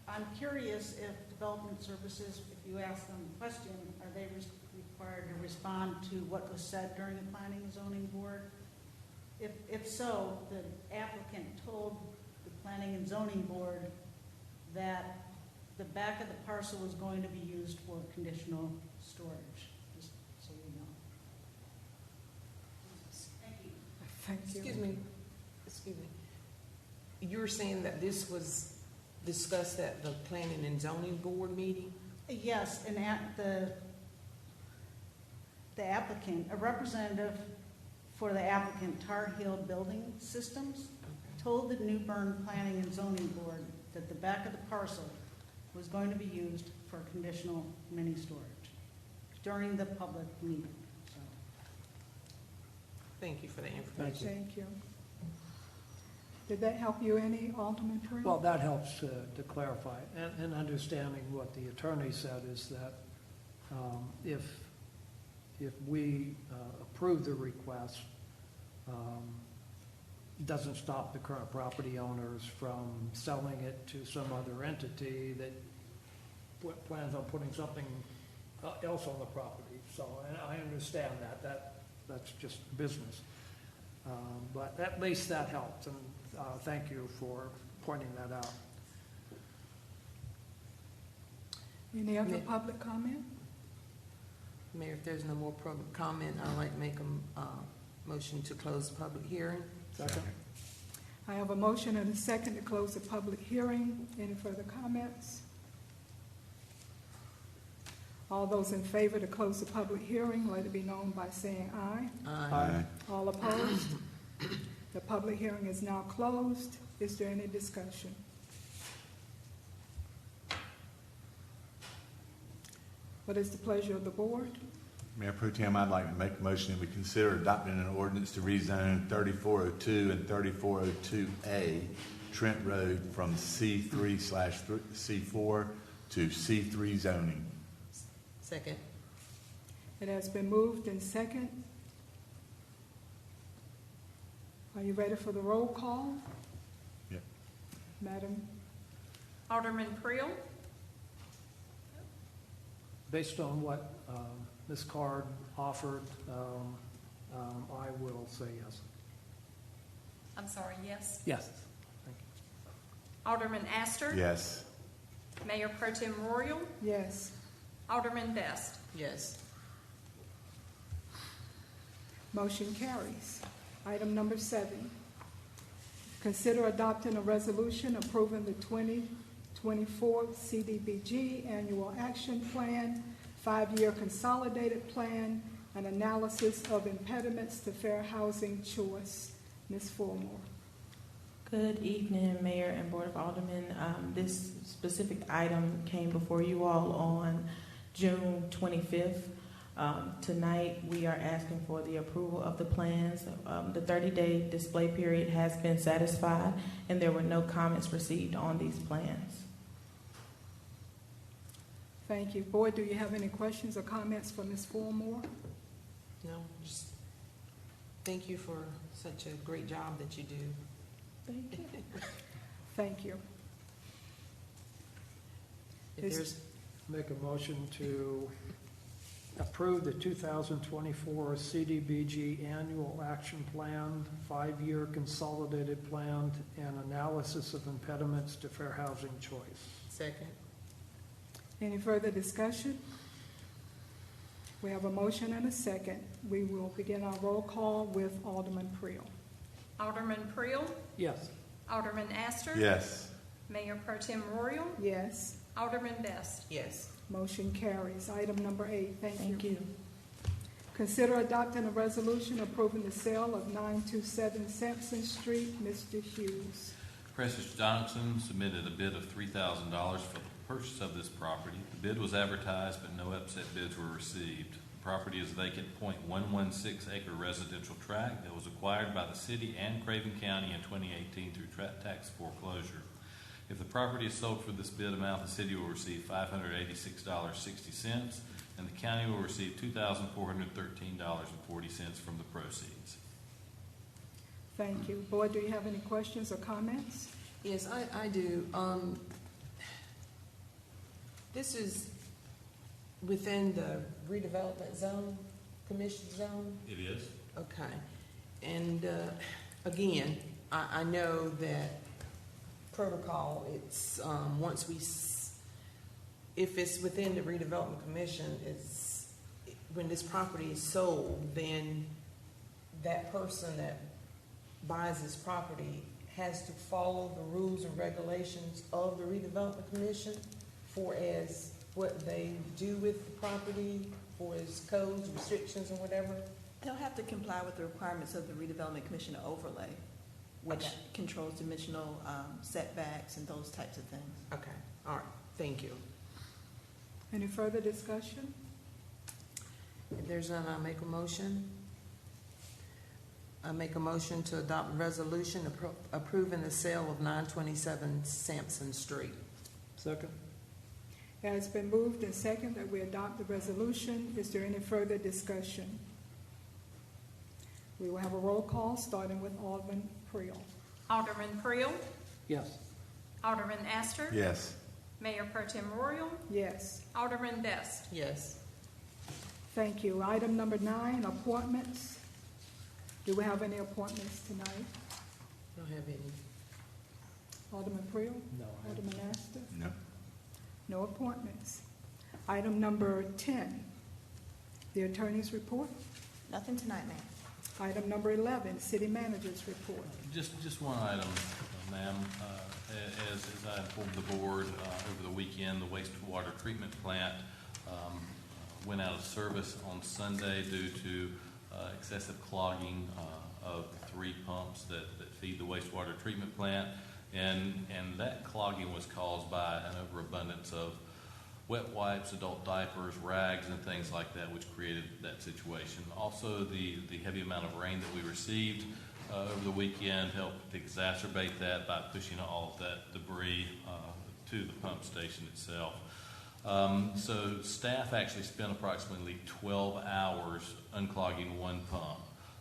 I'm curious if Development Services, if you ask them a question, are they required to respond to what was said during the Planning and Zoning Board? If so, the applicant told the Planning and Zoning Board that the back of the parcel was going to be used for conditional storage, just so you know. Thank you. Thank you. Excuse me. You were saying that this was discussed at the Planning and Zoning Board meeting? Yes, and at the applicant, a representative for the applicant, Tar Heel Building Systems, told the New Bern Planning and Zoning Board that the back of the parcel was going to be used for conditional mini storage during the public meeting. So. Thank you for the information. Thank you. Did that help you any, Alderman Pruitt? Well, that helps to clarify. And understanding what the attorney said is that if we approve the request, doesn't stop the current property owners from selling it to some other entity that plans on putting something else on the property. So and I understand that's just business. But at least that helps, and thank you for pointing that out. Any other public comment? Mayor, if there's no more public comment, I'd like to make a motion to close the public hearing. Second. I have a motion and a second to close the public hearing. Any further comments? All those in favor to close the public hearing, let it be known by saying aye. Aye. All opposed? The public hearing is now closed. Is there any discussion? What is the pleasure of the board? Mayor Pro Tem, I'd like to make a motion that we consider adopting an ordinance to rezone 3402 and 3402A Trent Road from C3/C4 to C3 zoning. Second. It has been moved and second. Are you ready for the roll call? Yep. Madam? Alderman Creel, Based on what Ms. Card offered, I will say yes. I'm sorry, yes. Yes. Thank you. Alderman Astor. Yes. Mayor Pro Tem Royal. Yes. Alderman Best. Yes. Motion carries. Item number 7. Consider adopting a resolution approving the 24 CDBG Annual Action Plan, 5-year Consolidated Plan, an analysis of impediments to fair housing choice. Ms. Fulmore. Good evening, Mayor and Board of Aldermen. This specific item came before you all on June 25th. Tonight, we are asking for the approval of the plans. The 30-day display period has been satisfied, and there were no comments received on these plans. Thank you. Board, do you have any questions or comments for Ms. Fulmore? No, just thank you for such a great job that you do. Thank you. Thank you. If there's, Make a motion to approve the 2024 CDBG Annual Action Plan, 5-year Consolidated Plan, and analysis of impediments to fair housing choice. second. Any further discussion? We have a motion and a second. We will begin our roll call with Alderman Priel. Alderman Priel, Yes. Alderman Astor. Yes. Mayor Pro Tem Royal, Yes. Alderman Best. Yes. Motion carries. Item number 8. Thank you. Consider adopting a resolution approving the sale of 927 Sampson Street. Mr. Hughes. Precious Johnson submitted a bid of $3,000 for the purchase of this property. The bid was advertised, but no upset bids were received. The property is vacant .116 acre residential tract that was acquired by the city and Craven County in 2018 through tax foreclosure. If the property is sold for this bid amount, the city will receive $586.60, and the county will receive $2,413.40 from the proceeds. Thank you. Board, do you have any questions or comments? Yes, I do. This is within the redevelopment zone, commission zone? It is. Okay. And again, I know that protocol, it's once we, if it's within the redevelopment commission, it's when this property is sold, then that person that buys this property has to follow the rules and regulations of the redevelopment commission for as what they do with the property, for as codes, restrictions, and whatever. They'll have to comply with the requirements of the redevelopment commission overlay, which Okay. controls dimensional setbacks and those types of things. Okay, all right, thank you. Any further discussion? If there's none, I'll make a motion. I make a motion to adopt a resolution approving the sale of 927 Sampson Street. Second. It has been moved and second that we adopt the resolution. Is there any further discussion? We will have a roll call starting with Alderman Priel. Alderman Priel, Yes. Alderman Astor. Yes. Mayor Pro Tem Royal, Yes. Alderman Best. Yes. Thank you. Item number 9, appointments. Do we have any appointments tonight? Don't have any. Alderman Priel? No. Alderman Astor? No. No appointments. Item number 10, the attorney's report. Nothing tonight, ma'am. Item number 11, city manager's report. Just one item, ma'am. As I informed the board over the weekend, the wastewater treatment plant went out of service on Sunday due to excessive clogging of the 3 pumps that feed the wastewater treatment plant. And that clogging was caused by an overabundance of wet wipes, adult diapers, rags, and things like that, which created that situation. Also, the heavy amount of rain that we received over the weekend helped to exacerbate that by pushing all of that debris to the pump station itself. So staff actually spent approximately 12 hours unclogging 1 pump.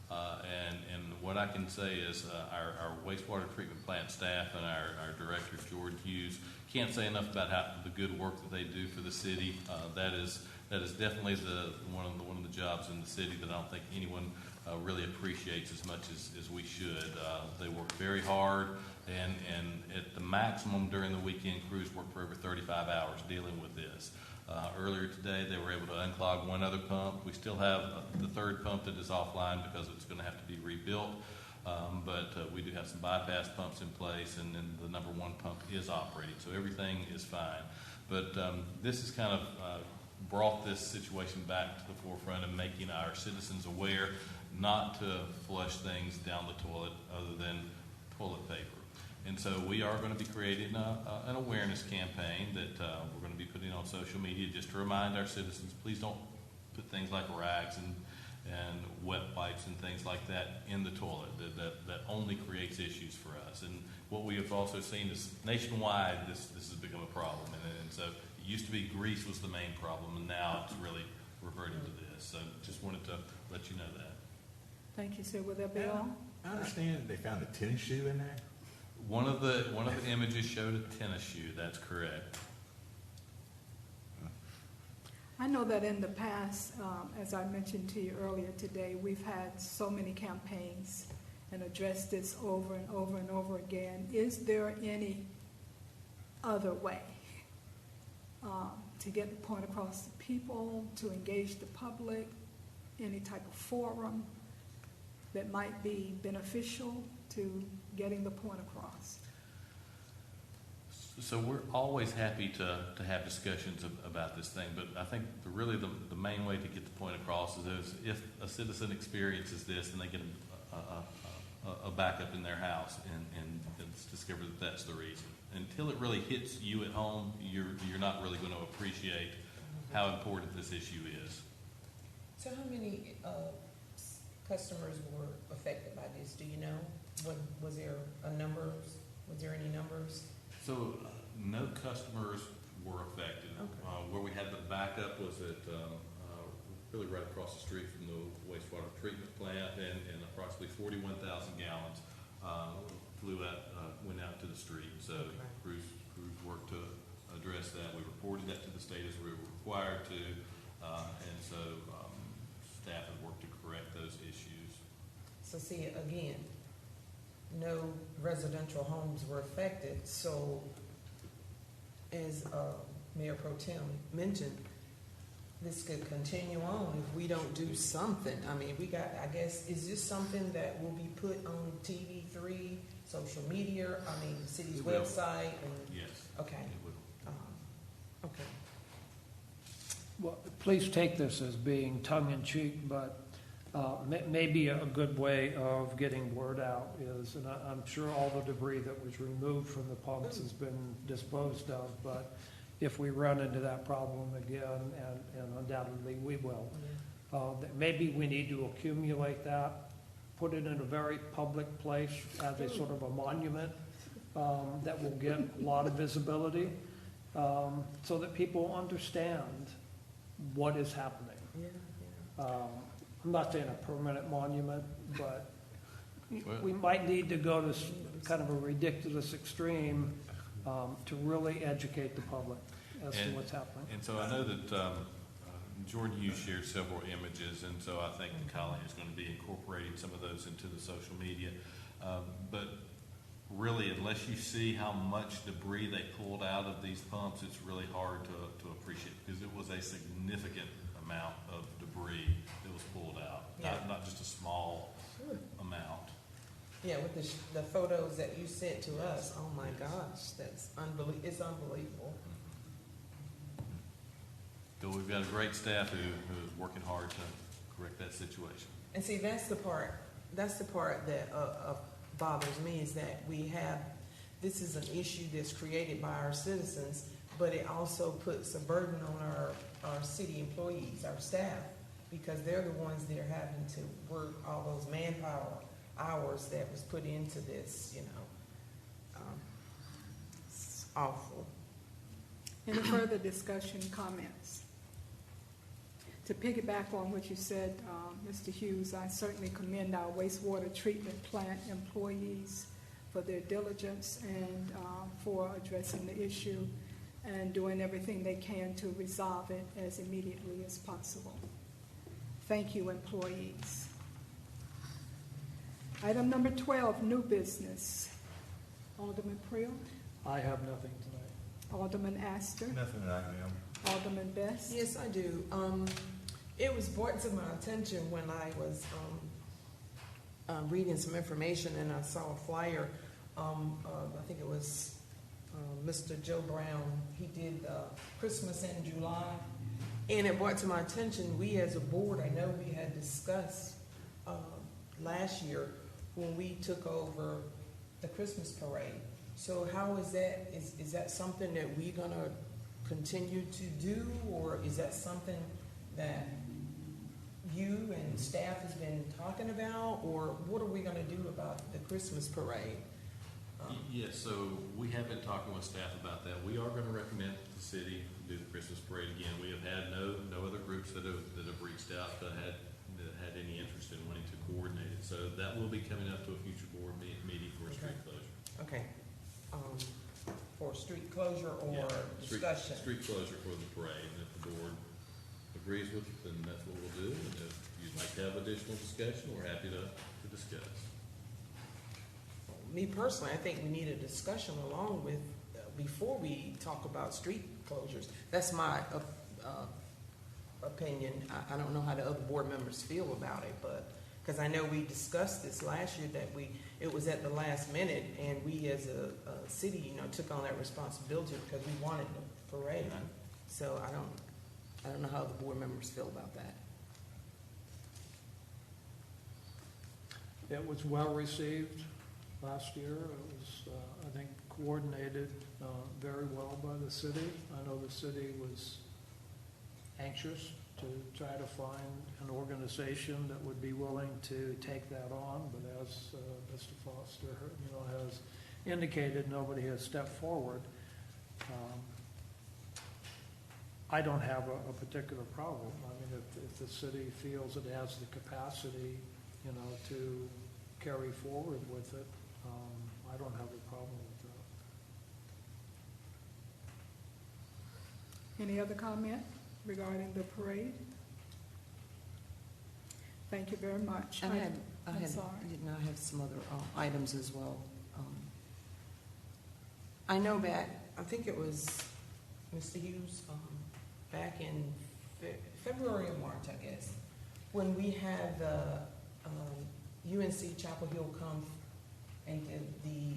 And what I can say is our wastewater treatment plant staff and our director, Jordan Hughes, can't say enough about the good work that they do for the city. That is definitely one of the jobs in the city that I don't think anyone really appreciates as much as we should. They work very hard, and at the maximum during the weekend, crews work for over 35 hours dealing with this. Earlier today, they were able to unclog 1 other pump. We still have the 3rd pump that is offline because it's going to have to be rebuilt. but we do have some bypass pumps in place, and then the number one pump is operating, so everything is fine. But this has kind of brought this situation back to the forefront and making our citizens aware not to flush things down the toilet other than toilet paper. And so we are going to be creating an awareness campaign that we're going to be putting on social media just to remind our citizens, please don't put things like rags and wet wipes and things like that in the toilet. That only creates issues for us. And what we have also seen is nationwide this has become a problem. And so it used to be grease was the main problem, and now it's really reverted to this. So just wanted to let you know that. Thank you, sir. Will that be all? I understand that they found a tennis shoe in there. One of the images showed a tennis shoe. That's correct. I know that in the past, as I mentioned to you earlier today, we've had so many campaigns and addressed this over and over and over again. Is there any other way to get the point across to people, to engage the public, any type of forum that might be beneficial to getting the point across? So we're always happy to have discussions about this thing, but I think really the main way to get the point across is if a citizen experiences this and they get a backup in their house and it's discovered that that's the reason. Until it really hits you at home, you're not really going to appreciate how important this issue is. So how many customers were affected by this? Do you know? Was there any numbers? So no customers were affected. Okay. Where we had the backup was at really right across the street from the wastewater treatment plant, and approximately 41,000 gallons went out to the street. So Okay. crews worked to address that. We reported that to the state as we were required to, and so staff have worked to correct those issues. So see, again, no residential homes were affected, so as Mayor Pro Tem mentioned, this could continue on if we don't do something. I mean, I guess, is this something that will be put on TV3, social media, the city's It will. website? Yes. Okay. It will. Okay. Well, please take this as being tongue-in-cheek, but maybe a good way of getting word out is, and I'm sure all the debris that was removed from the pumps has been disposed of, but if we run into that problem again, and undoubtedly we will, that maybe we need to accumulate that, put it in a very public place as a sort of a monument that will get a lot of visibility, so that people understand what is happening. Yeah. I'm not saying a permanent monument, but we might need to go to kind of a ridiculous extreme to really educate the public as to what's happening. And so I know that Jordan, you shared several images, and so I think the colony is going to be incorporating some of those into the social media. But really, unless you see how much debris they pulled out of these pumps, it's really hard to appreciate, because it was a significant amount of debris that was pulled out, not just a small amount. Yeah, with the photos that you sent to us, oh my gosh, that's it's unbelievable. So we've got a great staff who is working hard to correct that situation. And see, that's the part that bothers me, is that this is an issue that's created by our citizens, but it also puts a burden on our city employees, our staff, because they're the ones that are having to work all those manpower hours that was put into this, it's awful. Any further discussion, comments? To piggyback on what you said, Mr. Hughes, I certainly commend our wastewater treatment plant employees for their diligence and for addressing the issue and doing everything they can to resolve it as immediately as possible. Thank you, employees. Item number 12, new business. Alderman Prill? I have nothing tonight. Alderman Astor? Nothing tonight, ma'am. Alderman Best? Yes, I do. It was brought to my attention when I was reading some information and I saw a flyer. I think it was Mr. Joe Brown. He did Christmas in July. And it brought to my attention, we as a board, I know we had discussed last year when we took over the Christmas parade. So how is that? Is that something that we're going to continue to do, or is that something that you and staff has been talking about, or what are we going to do about the Christmas parade? Yes, so we have been talking with staff about that. We are going to recommend that the city do the Christmas parade again. We have had no other groups that have reached out that had any interest in wanting to coordinate it. So that will be coming up to a future board meeting for a street closure. Okay. For street closure or discussion? Street closure for the parade. And if the board agrees with it, then that's what we'll do. And if you'd like to have additional discussion, we're happy to discuss. Me personally, I think we need a discussion along with, before we talk about street closures. That's my opinion. I don't know how the other board members feel about it, but, because I know we discussed this last year that it was at the last minute, and we as a city, took on that responsibility because we wanted the parade. So I don't know how the board members feel about that. It was well received last year. It was, I think, coordinated very well by the city. I know the city was anxious to try to find an organization that would be willing to take that on, but as Mr. Foster, has indicated, nobody has stepped forward. I don't have a particular problem. I mean, if the city feels it has the capacity, to carry forward with it, I don't have a problem with that. Any other comment regarding the parade? Thank you very much. I I'm sorry. I have some other items as well. I know back, I think it was Mr. Hughes, back in February or March, I guess, when we had the UNC Chapel Hill come and did the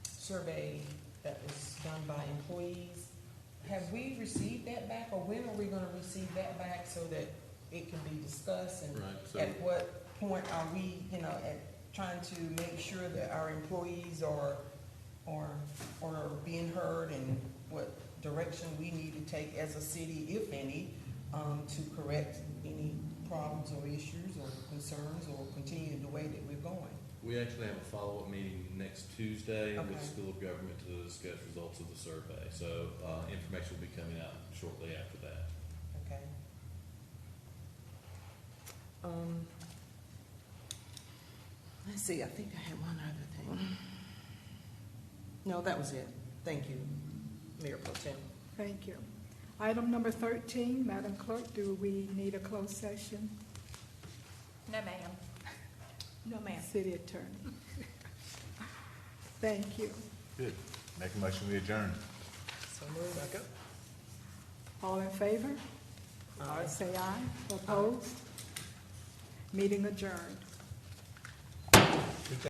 survey that was done by employees. Have we received that back, or when are we going to receive that back so that it can be discussed? And right, so at what point are we, at trying to make sure that our employees are being heard, and what direction we need to take as a city, if any, to correct any problems or issues or concerns, or continue the way that we're going? we actually have a follow-up meeting next Tuesday Okay. with the School of Government to discuss results of the survey. So information will be coming out shortly after that. Okay. Let's see, I think I had one other thing. No, that was it. Thank you, Mayor Pro Tem. Thank you. Item number 13, Madam Clerk, do we need a closed session? No, ma'am. No, ma'am. City Attorney. Thank you. Good. Make a motion, we adjourn. So moved. Second. All in favor? Aye. Say aye. Opposed? Meeting adjourned.